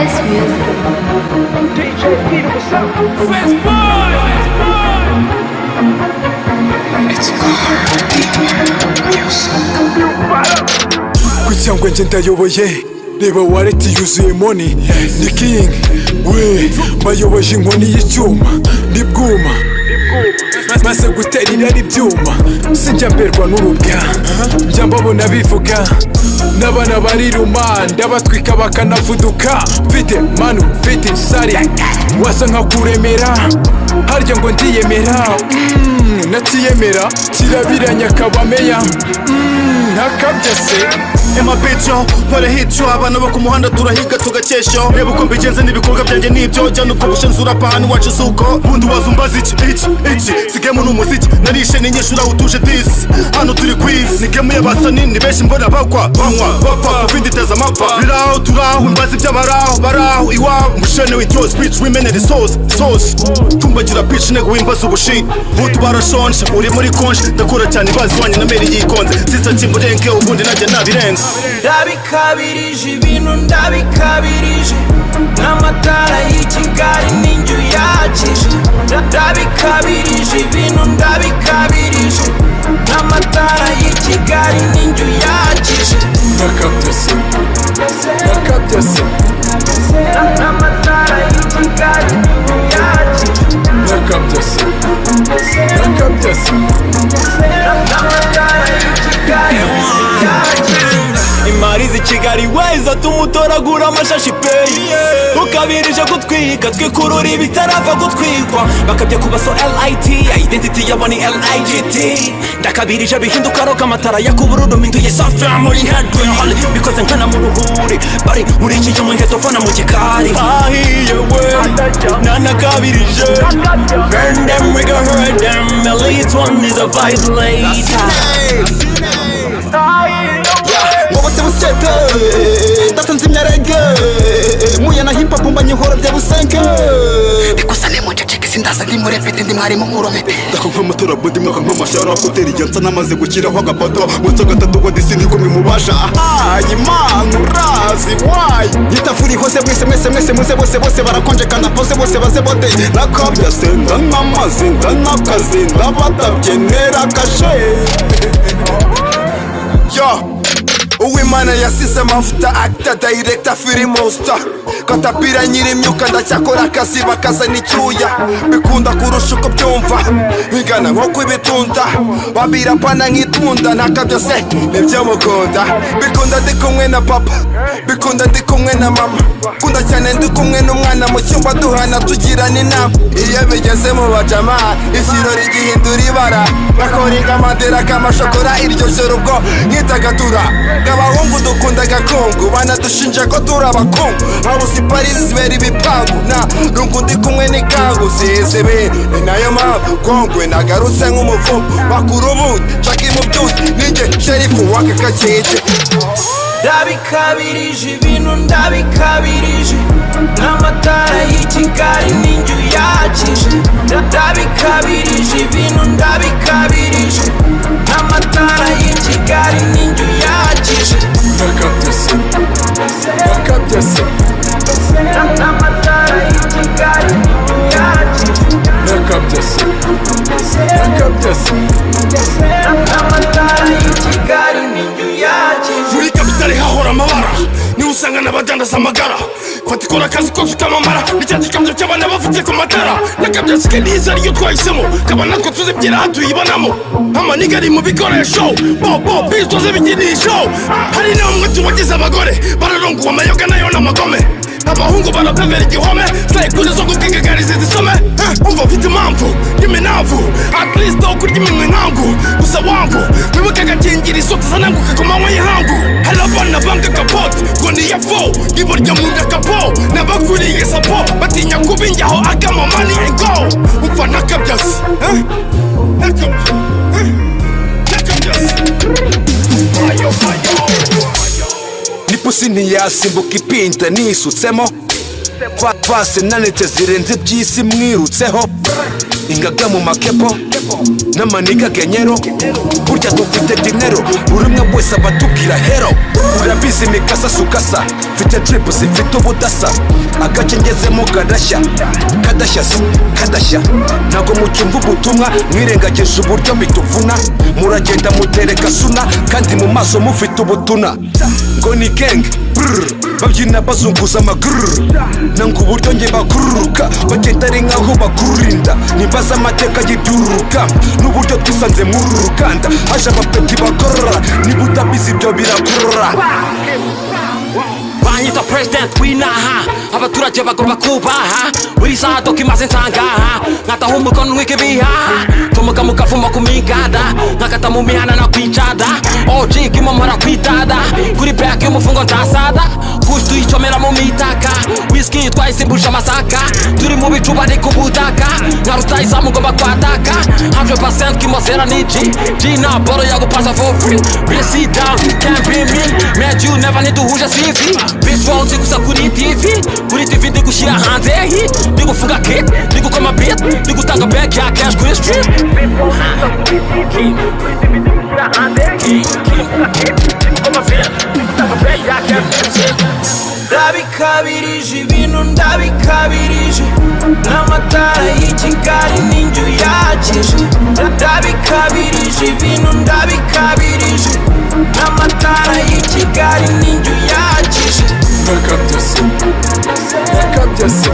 S Music. DJ Peter, what's up? Fast boy! It's Kucyangwa nje ndayoboye reba wallet yuzuye money ni king we bayoboje inkoni y'icyuma ndi bwuma maze gutera irari ibyuma sinjya mberwa n'urubya njya mbabona bivuga n'abana bariruma ndabatwika bakanavuduka mfite manu mfite sari wasa nka kuremera harya ngo ndiyemera natiyemera kirabiranya kabameya ntakabya se Emapecho, pare hitcho, abana bo ku muhanda turahiga tugakesho. Reba uko mbigenze n'ibikorwa byanjye nibyo jyana uko bushanzura pahani wacu suko. Bundi wazumbaza iki sigemu n'umuziki narishe n'inyeshura utuje disi. Hano turi quiz ni game y'abasani ni benshi mbona bakwa banywa bapfa kubindi teza amapfa. Biraho turaho imbazi by'abaraho baraho iwabo. Mushene w'intyo speech women and sauce tumbagira pitch nego wimbaza ubushit. Butu barashonje uri muri konje ndakora cyane ibazi wanye na meri yikonze. Sisa kimurenge ubundi najya nabirenze. Ndabikabirije ibintu ndabikabirije n'amatara y'i Kigali n'injyu yakije. Ndabikabirije ibintu ndabikabirije n'amatara y'i Kigali n'injyu yakije. nakabya se nakabya se n'amatara y'i Kigali n'injyu yakije. nakabya se nakabya se n'amatara y'i Kigali n'injyu yakije. Imari z'i Kigali weza tumutoragura amashashi peyi ukabirije gutwika twikurura ibitarava gutwikwa bakabya kubaso LIT identity yabo ni LIGT ndakabirije bihinduka roka amatara yakubururu minduye software muri hardware bikoze nkana mu ruhuri bari muri iki cyo muheto fana mu gikari ahiye we nanakabirije burn them we gon hurt them elite one is a violator Wobote busete ndasanze imyarege muya na hip hop mbanyihora bya busenke Bikusane munceceke sindaza ndi murepete ndi mwarimu muromete ndakonka motora body mwaka nk'amashara koteri jansa namaze gukiraho agapato munsi gatatu ngo disini kumwe mubasha imana urazi why yitafuri hose mwese muze bose barakonje kana pose bose baze bote nakabya senda n'amazi ndanakazi ndabatabyenera kashe yo Uwimana yasize amavuta actor director film monster katapira nyiri imyuka ndacyakora akazi bakazana icyuya bikunda kurusha uko byumva bigana nko kwibitunda babira pana nk'itunda nakabyo se nibyo mukunda bikunda ndi kumwe na papa bikunda ndi kumwe na mama kunda cyane ndi kumwe n'umwana mu cyumba duhana tugirana inama iyo bigeze mu bajama ishyiro rigihindura ibara bakoringa amadera kamashokora iryo joro ubwo nkitagatura abahungu dukunda gakongo banadushinja ko turi abakongo abo si Paris zibera ibipangu na rungu ndi kumwe n'ikangu zizebe ni nayo mpamvu kongwe nagarutse nk'umuvumo bakura ubundi nshaka imubyuzi ninjye sherifu w'aka kakeke Ndabikabirije ibintu ndabikabirije n'amatara y'i Kigali n'injyu yakije. Ndabikabirije ibintu ndabikabirije n'amatara y'i Kigali n'injyu yakije. nakabya se nakabya se n'amatara y'i Kigali n'injyu yakije. nakabya se nakabya se n'amatara y'i Kigali n'injyu yakije. muri kapitali hahora amabara niho usanga n'abadandaza amagara fata ikora akazi kose ukamamara n'icyatsi kamyo cy'abana bavutse ku matara nakabya sike niza ariyo twahisemo kaba natwe tuzibyera aha tuyibonamo amaniga ari mu bikoresho bobo bizoze bikinisho hari n'umwe tubagize abagore bararonguwe amayoga nayo n'amagome abahungu barapevera igihome sayikuri zo gukigagariza izisome umva mfite impamvu y'iminavu at least aho kurya iminwe nkangu gusa wangu wibuke agakingirizo tuzananguka ku manywa y'ihangu hari abana banga kapoti ngo niya fo iburyo mu nda kapo n'abakuriye sapo batinya kubinjyaho agama money and go umva nakabyasi nakabyasi nipusi ntiyasimbuka ipinda nisutsemo vase nanetse zirenze iby'isi mwirutseho ingaga mu makepo n'amaniga kenyero burya dufite dinero buri umwe wese abatubwira hero urabizi mikasa sukasa mfite drip zifite ubudasa agace ngezemo kadashya ntago mucyumva ubutumwa mwirengagije uburyo bituvuna muragenda mutereka suna kandi mu maso mufite ubutuna ngo ni gang babyina bazunguza amaguru nanga uburyo nge bakururuka bagenda ari nkaho bakurinda nimbaza amateka y'ibyururuka n'uburyo twisanze muri uru ruganda haje abapeti bagorora niba utabizi ibyo birakurora banyita president w'inaha abaturage bagomba kubaha buri saha dokimaze nsangaha nkataha umukono w'ikibihaha tumuka mukavuma ku migada nkakata mu mihana na kwicada OG kimomora kwitada kuri back y'umufungo ntasada kush tuyicomera mu mitaka whisky twayisimbuje amasaka turi mu bicuba ni ku butaka nka rutayizamu ngomba kwataka 100% kimozera ni G na boro yagupasa for free Really sit down, can't be mean Man you never need to huja CV Bitch won't gusa kuri TV ndi gushyira hanze ndi gufunga kick ndi gukoma beat ndi gutanga back ya cash kuri street ndabikabirije ibintu ndabikabirije n'amatara y'i Kigali n'injyu yakije ndabikabirije ibintu ndabikabirije n'amatara y'i Kigali n'injyu yakije Nakabya se